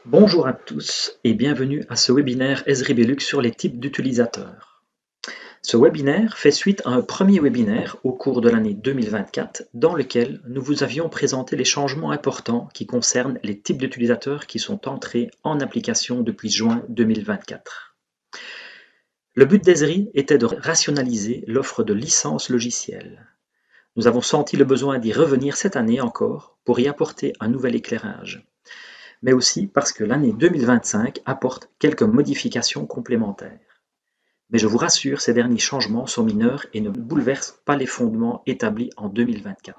Bonjour à tous et bienvenue à ce webinaire Esri Belux sur les types d'utilisateurs. Ce webinaire fait suite à un premier webinaire au cours de l'année 2024 dans lequel nous vous avions présenté les changements importants qui concernent les types d'utilisateurs qui sont entrés en application depuis juin 2024. Le but d'Esri était de rationaliser l'offre de licences logicielles. Nous avons senti le besoin d'y revenir cette année encore pour y apporter un nouvel éclairage, mais aussi parce que l'année 2025 apporte quelques modifications complémentaires. Mais je vous rassure, ces derniers changements sont mineurs et ne bouleversent pas les fondements établis en 2024.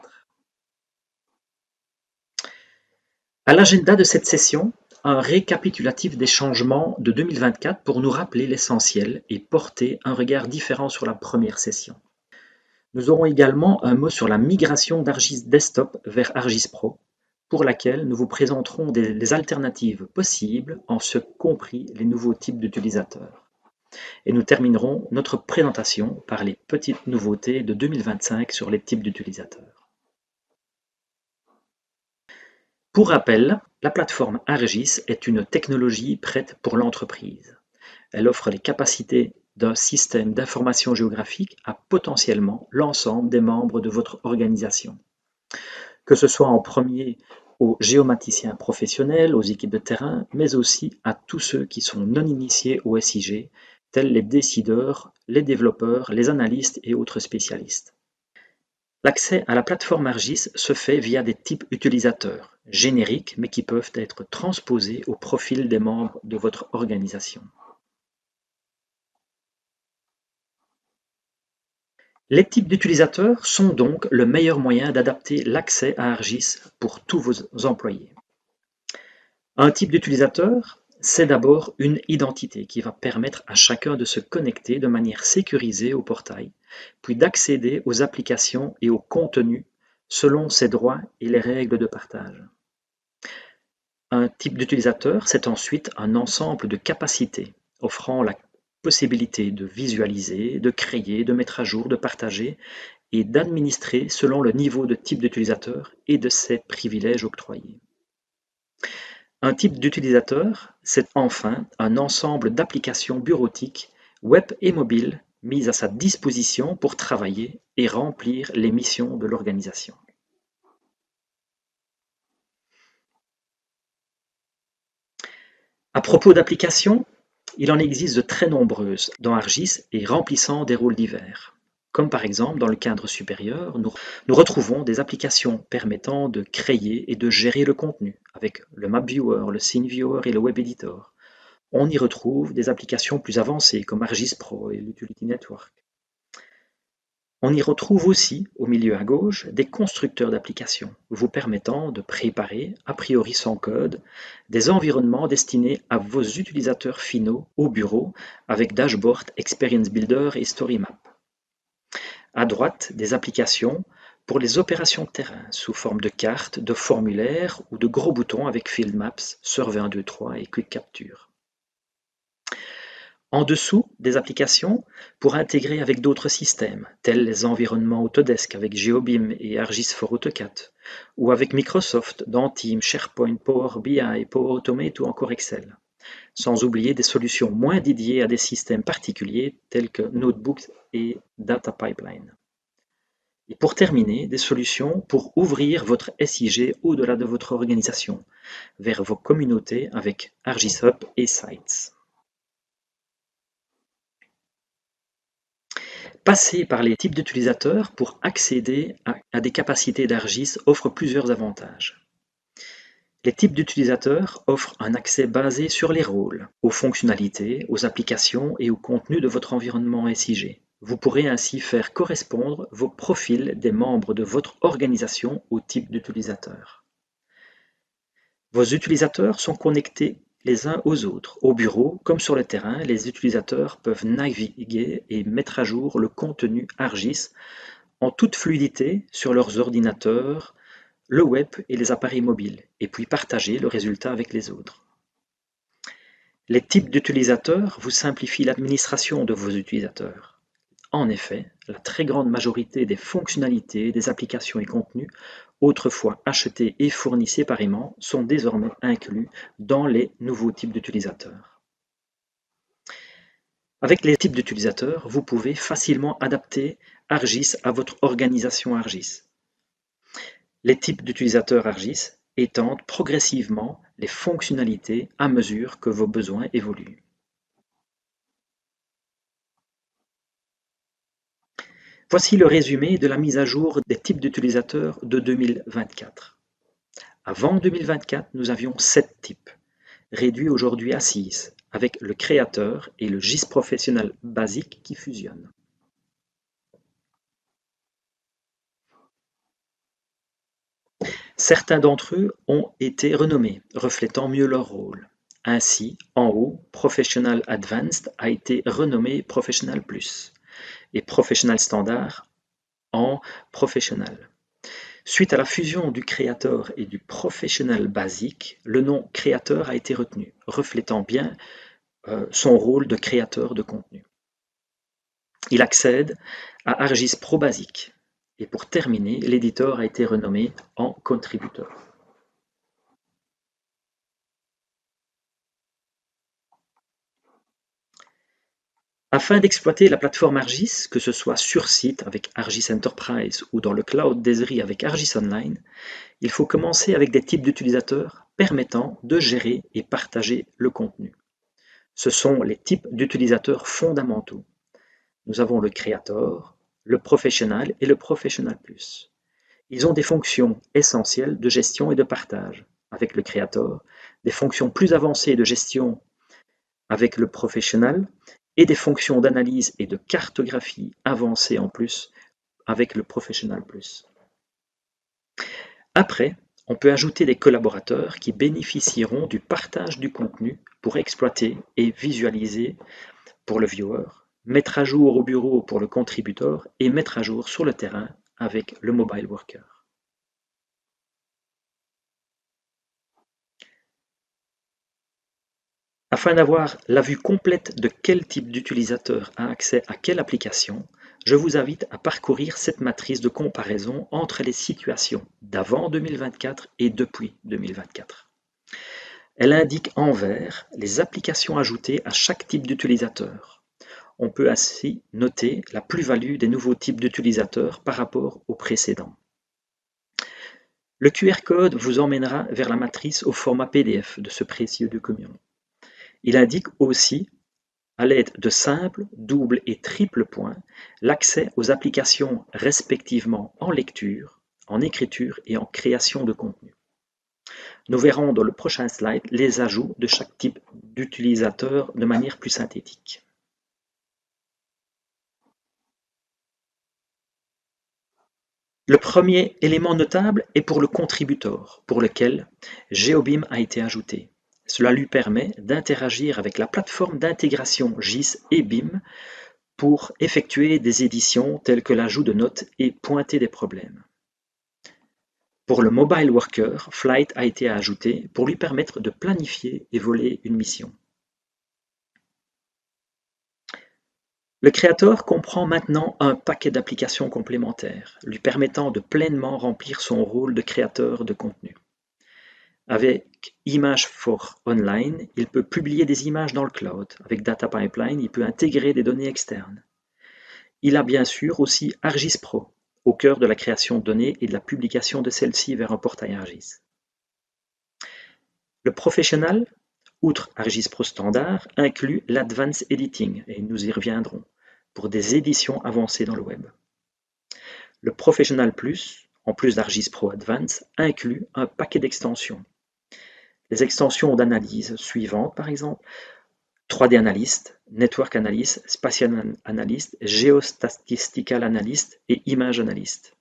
À l'agenda de cette session, un récapitulatif des changements de 2024 pour nous rappeler l'essentiel et porter un regard différent sur la première session. Nous aurons également un mot sur la migration d'Argis Desktop vers Argis Pro, pour laquelle nous vous présenterons des alternatives possibles, en ce compris les nouveaux types d'utilisateurs. Et nous terminerons notre présentation par les petites nouveautés de 2025 sur les types d'utilisateurs. Pour rappel, la plateforme Argis est une technologie prête pour l'entreprise. Elle offre les capacités d'un système d'information géographique à potentiellement l'ensemble des membres de votre organisation. Que ce soit en premier aux géomaticiens professionnels, aux équipes de terrain, mais aussi à tous ceux qui sont non initiés au SIG, tels les décideurs, les développeurs, les analystes et autres spécialistes. L'accès à la plateforme Argis se fait via des types utilisateurs, génériques mais qui peuvent être transposés au profil des membres de votre organisation. Les types d'utilisateurs sont donc le meilleur moyen d'adapter l'accès à Argis pour tous vos employés. Un type d'utilisateur, c'est d'abord une identité qui va permettre à chacun de se connecter de manière sécurisée au portail, puis d'accéder aux applications et aux contenus selon ses droits et les règles de partage. Un type d'utilisateur, c'est ensuite un ensemble de capacités offrant la possibilité de visualiser, de créer, de mettre à jour, de partager et d'administrer selon le niveau de type d'utilisateur et de ses privilèges octroyés. Un type d'utilisateur, c'est enfin un ensemble d'applications bureautiques, web et mobiles, mises à sa disposition pour travailler et remplir les missions de l'organisation. À propos d'applications, il en existe de très nombreuses dans Argis et remplissant des rôles divers. Comme par exemple dans le cadre supérieur, nous retrouvons des applications permettant de créer et de gérer le contenu avec le Map Viewer, le Scene Viewer et le Web Editor. On y retrouve des applications plus avancées comme Argis Pro et l'Utility Network. On y retrouve aussi, au milieu à gauche, des constructeurs d'applications vous permettant de préparer, a priori sans code, des environnements destinés à vos utilisateurs finaux au bureau avec Dashboard, Experience Builder et StoryMap. À droite, des applications pour les opérations de terrain sous forme de cartes, de formulaires ou de gros boutons avec Field Maps, Survey 1, 2, 3 et Quick Capture. En dessous, des applications pour intégrer avec d'autres systèmes, tels les environnements Autodesk avec GeoBeam et ArcGIS for AutoCAD, ou avec Microsoft dans Teams, SharePoint, Power BI, Power Automate ou encore Excel. Sans oublier des solutions moins dédiées à des systèmes particuliers tels que Notebooks et Data Pipeline. Et pour terminer, des solutions pour ouvrir votre SIG au-delà de votre organisation, vers vos communautés avec ArcGIS Hub et Sites. Passer par les types d'utilisateurs pour accéder à des capacités d'Argis offre plusieurs avantages. Les types d'utilisateurs offrent un accès basé sur les rôles, aux fonctionnalités, aux applications et au contenu de votre environnement SIG. Vous pourrez ainsi faire correspondre vos profils des membres de votre organisation au type d'utilisateur. Vos utilisateurs sont connectés les uns aux autres. Au bureau, comme sur le terrain, les utilisateurs peuvent naviguer et mettre à jour le contenu Argis en toute fluidité sur leurs ordinateurs, le web et les appareils mobiles, et puis partager le résultat avec les autres. Les types d'utilisateurs vous simplifient l'administration de vos utilisateurs. En effet, la très grande majorité des fonctionnalités, des applications et contenus autrefois achetés et fournis séparément, sont désormais inclus dans les nouveaux types d'utilisateurs. Avec les types d'utilisateurs, vous pouvez facilement adapter ArcGIS à votre organisation ArcGIS. Les types d'utilisateurs ArcGIS étendent progressivement les fonctionnalités à mesure que vos besoins évoluent. Voici le résumé de la mise à jour des types d'utilisateurs de 2024. Avant 2024, nous avions 7 types, réduits aujourd'hui à 6, avec le créateur et le GIS professionnel basique qui fusionnent. Certains d'entre eux ont été renommés, reflétant mieux leur rôle. Ainsi, en haut, Professional Advanced a été renommé Professional Plus et Professional Standard en Professional. Suite à la fusion du créateur et du Professional Basique, le nom créateur a été retenu, reflétant bien son rôle de créateur de contenu. Il accède à ArcGIS Pro Basique. Et pour terminer, l'éditeur a été renommé en contributeur. Afin d'exploiter la plateforme ArcGIS, que ce soit sur site avec ArcGIS Enterprise ou dans le cloud d'Esri avec ArcGIS Online, il faut commencer avec des types d'utilisateurs permettant de gérer et partager le contenu. Ce sont les types d'utilisateurs fondamentaux. Nous avons le Creator, le Professional et le Professional Plus. Ils ont des fonctions essentielles de gestion et de partage avec le Creator, des fonctions plus avancées de gestion avec le Professional et des fonctions d'analyse et de cartographie avancées en plus avec le Professional Plus. Après, on peut ajouter des collaborateurs qui bénéficieront du partage du contenu pour exploiter et visualiser pour le viewer, mettre à jour au bureau pour le contributeur et mettre à jour sur le terrain avec le mobile worker. Afin d'avoir la vue complète de quel type d'utilisateur a accès à quelle application, je vous invite à parcourir cette matrice de comparaison entre les situations d'avant 2024 et depuis 2024. Elle indique en vert les applications ajoutées à chaque type d'utilisateur. On peut ainsi noter la plus-value des nouveaux types d'utilisateurs par rapport aux précédents. Le QR code vous emmènera vers la matrice au format PDF de ce précieux document. Il indique aussi, à l'aide de simples, doubles et triples points, l'accès aux applications respectivement en lecture, en écriture et en création de contenu. Nous verrons dans le prochain slide les ajouts de chaque type d'utilisateur de manière plus synthétique. Le premier élément notable est pour le contributeur, pour lequel GeoBIM a été ajouté. Cela lui permet d'interagir avec la plateforme d'intégration GIS et BIM pour effectuer des éditions telles que l'ajout de notes et pointer des problèmes. Pour le mobile worker, Flight a été ajouté pour lui permettre de planifier et voler une mission. Le créateur comprend maintenant un paquet d'applications complémentaires, lui permettant de pleinement remplir son rôle de créateur de contenu. Avec Image for Online, il peut publier des images dans le cloud. Avec Data Pipeline, il peut intégrer des données externes. Il a bien sûr aussi ArcGIS Pro, au cœur de la création de données et de la publication de celles-ci vers un portail ArcGIS. Le Professional, outre ArcGIS Pro Standard, inclut l'Advanced Editing, et nous y reviendrons, pour des éditions avancées dans le web. Le Professional Plus, en plus d'ArcGIS Pro Advanced, inclut un paquet d'extensions. Les extensions d'analyse suivantes, par exemple, 3D Analyst, Network Analyst, Spatial Analyst, Geostatistical Analyst et Image Analyst.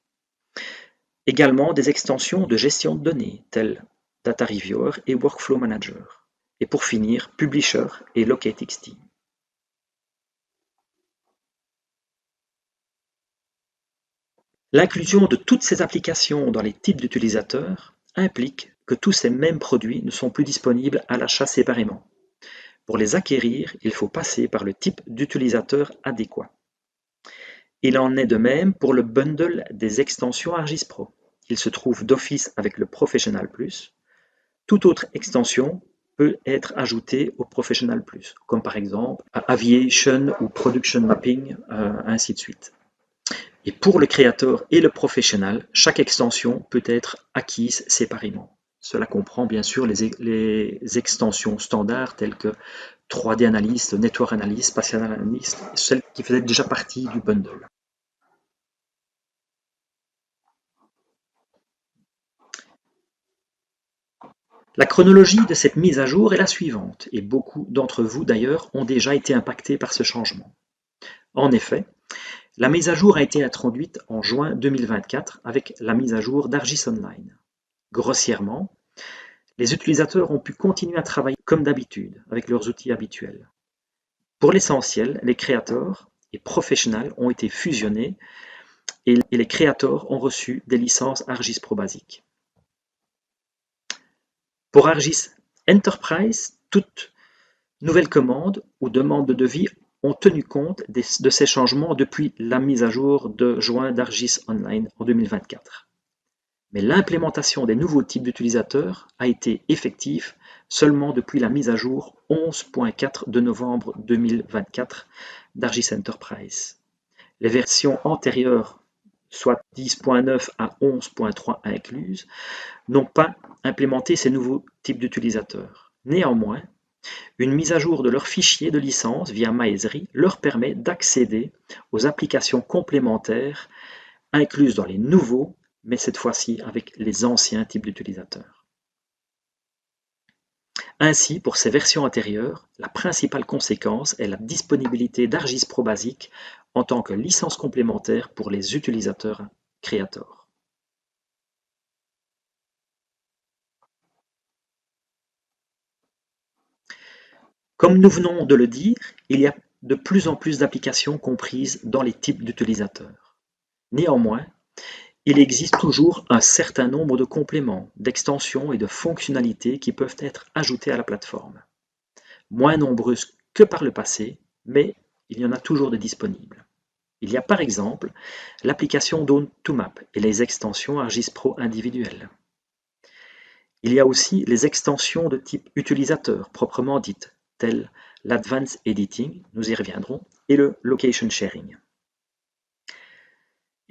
Également des extensions de gestion de données, telles Data Reviewer et Workflow Manager. Et pour finir, Publisher et LocateXT. L'inclusion de toutes ces applications dans les types d'utilisateurs implique que tous ces mêmes produits ne sont plus disponibles à l'achat séparément. Pour les acquérir, il faut passer par le type d'utilisateur adéquat. Il en est de même pour le bundle des extensions ArcGIS Pro. il se trouve d'office avec le Professional Plus. Toute autre extension peut être ajoutée au Professional Plus, comme par exemple Aviation ou Production Mapping, ainsi de suite. Et pour le Creator et le Professional, chaque extension peut être acquise séparément. Cela comprend bien sûr les extensions standards telles que 3D Analyst, Network Analyst, Spatial Analyst, celles qui faisaient déjà partie du bundle. La chronologie de cette mise à jour est la suivante, et beaucoup d'entre vous d'ailleurs ont déjà été impactés par ce changement. En effet, la mise à jour a été introduite en juin 2024 avec la mise à jour d'Argis Online. Grossièrement, les utilisateurs ont pu continuer à travailler comme d'habitude avec leurs outils habituels. Pour l'essentiel, les créateurs et professionnels ont été fusionnés et les créateurs ont reçu des licences Argis Pro Basic. Pour Argis Enterprise, toute nouvelle commande ou demande de devis ont tenu compte de ces changements depuis la mise à jour de juin d'Argis Online en 2024. Mais l'implémentation des nouveaux types d'utilisateurs a été effective seulement depuis la mise à jour 11.4 de novembre 2024 d'Argis Enterprise. Les versions antérieures, soit 10.9 à 11.3 incluses, n'ont pas implémenté ces nouveaux types d'utilisateurs. Néanmoins, une mise à jour de leur fichier de licence via Maesri leur permet d'accéder aux applications complémentaires incluses dans les nouveaux, mais cette fois-ci avec les anciens types d'utilisateurs. Ainsi, pour ces versions antérieures, la principale conséquence est la disponibilité d'Argis Pro Basic en tant que licence complémentaire pour les utilisateurs Creator. Comme nous venons de le dire, il y a de plus en plus d'applications comprises dans les types d'utilisateurs. Néanmoins, il existe toujours un certain nombre de compléments, d'extensions et de fonctionnalités qui peuvent être ajoutées à la plateforme. Moins nombreuses que par le passé, mais il y en a toujours de disponibles. Il y a par exemple l'application Dawn2Map et les extensions Argis Pro individuelles. Il y a aussi les extensions de type utilisateur proprement dites, telles l'Advanced Editing, nous y reviendrons, et le Location Sharing.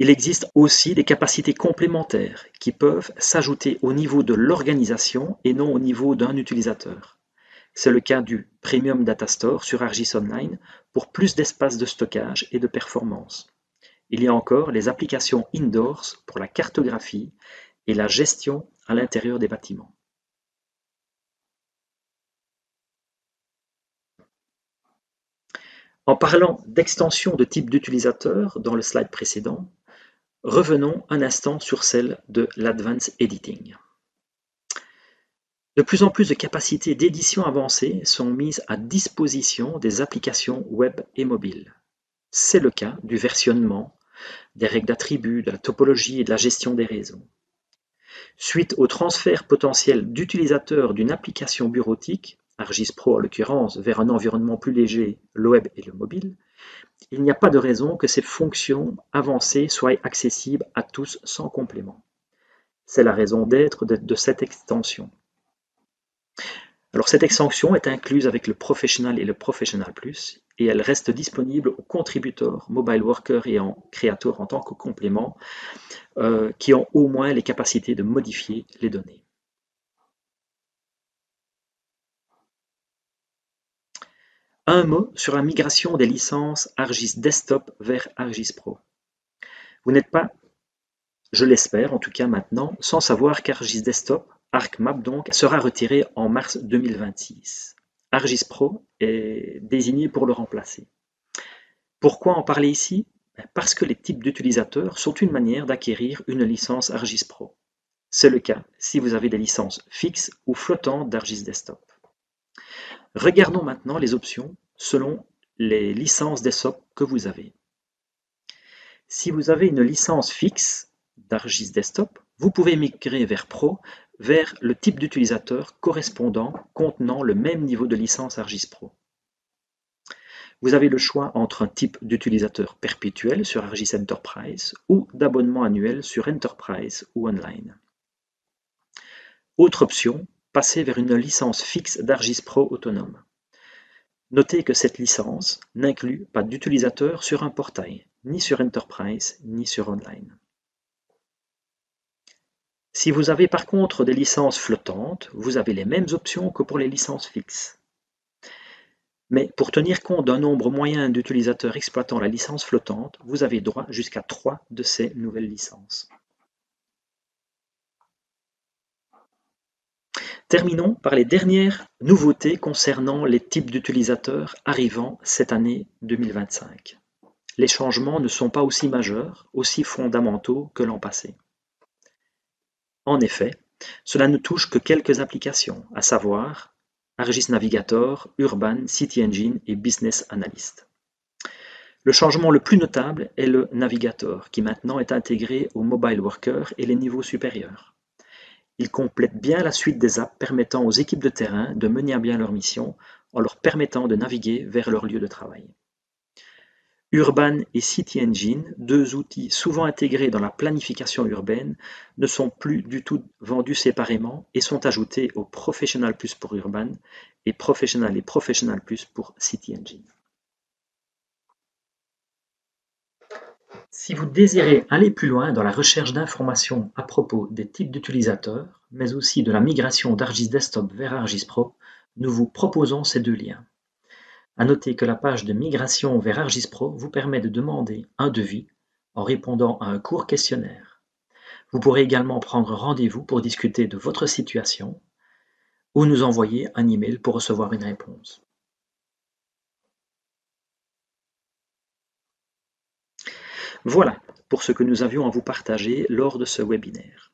Il existe aussi des capacités complémentaires qui peuvent s'ajouter au niveau de l'organisation et non au niveau d'un utilisateur. C'est le cas du Premium Data Store sur Argis Online pour plus d'espace de stockage et de performance. Il y a encore les applications Indoors pour la cartographie et la gestion à l'intérieur des bâtiments. En parlant d'extension de type d'utilisateur dans le slide précédent, revenons un instant sur celle de l'Advanced Editing. De plus en plus de capacités d'édition avancées sont mises à disposition des applications web et mobiles. C'est le cas du versionnement, des règles d'attributs, de la topologie et de la gestion des réseaux. Suite au transfert potentiel d'utilisateurs d'une application bureautique, Argis Pro en l'occurrence, vers un environnement plus léger, le web et le mobile, il n'y a pas de raison que ces fonctions avancées soient accessibles à tous sans complément. C'est la raison d'être de cette extension. Alors cette extension est incluse avec le Professional et le Professional Plus et elle reste disponible aux contributeurs, mobile workers et en créateurs en tant que complément qui ont au moins les capacités de modifier les données. Un mot sur la migration des licences Argis Desktop vers Argis Pro. Vous n'êtes pas, je l'espère en tout cas maintenant, sans savoir qu'Argis Desktop, ArcMap donc, sera retiré en mars 2026. Argis Pro est désigné pour le remplacer. Pourquoi en parler ici? Parce que les types d'utilisateurs sont une manière d'acquérir une licence Argis Pro. C'est le cas si vous avez des licences fixes ou flottantes d'Argis Desktop. Regardons maintenant les options selon les licences desktop que vous avez. Si vous avez une licence fixe d'Argis Desktop, vous pouvez migrer vers Pro vers le type d'utilisateur correspondant contenant le même niveau de licence Argis Pro. Vous avez le choix entre un type d'utilisateur perpétuel sur ArcGIS Enterprise ou d'abonnement annuel sur Enterprise ou Online. Autre option, passer vers une licence fixe d'ArcGIS Pro autonome. Notez que cette licence n'inclut pas d'utilisateur sur un portail, ni sur Enterprise, ni sur Online. Si vous avez par contre des licences flottantes, vous avez les mêmes options que pour les licences fixes. Mais pour tenir compte d'un nombre moyen d'utilisateurs exploitant la licence flottante, vous avez droit jusqu'à 3 de ces nouvelles licences. Terminons par les dernières nouveautés concernant les types d'utilisateurs arrivant cette année 2025. Les changements ne sont pas aussi majeurs, aussi fondamentaux que l'an passé. En effet, cela ne touche que quelques applications, à savoir ArcGIS Navigator, Urban, City Engine et Business Analyst. Le changement le plus notable est le Navigator, qui maintenant est intégré au Mobile Worker et les niveaux supérieurs. Il complète bien la suite des apps permettant aux équipes de terrain de mener à bien leur mission en leur permettant de naviguer vers leur lieu de travail. Urban et City Engine, deux outils souvent intégrés dans la planification urbaine, ne sont plus du tout vendus séparément et sont ajoutés au Professional Plus pour Urban et Professional Plus pour City Engine. Si vous désirez aller plus loin dans la recherche d'informations à propos des types d'utilisateurs, mais aussi de la migration d'ArcGIS Desktop vers ArcGIS Pro, nous vous proposons ces deux liens. À noter que la page de migration vers ArcGIS Pro vous permet de demander un devis en répondant à un court questionnaire. Vous pourrez également prendre rendez-vous pour discuter de votre situation ou nous envoyer un email pour recevoir une réponse. Voilà pour ce que nous avions à vous partager lors de ce webinaire.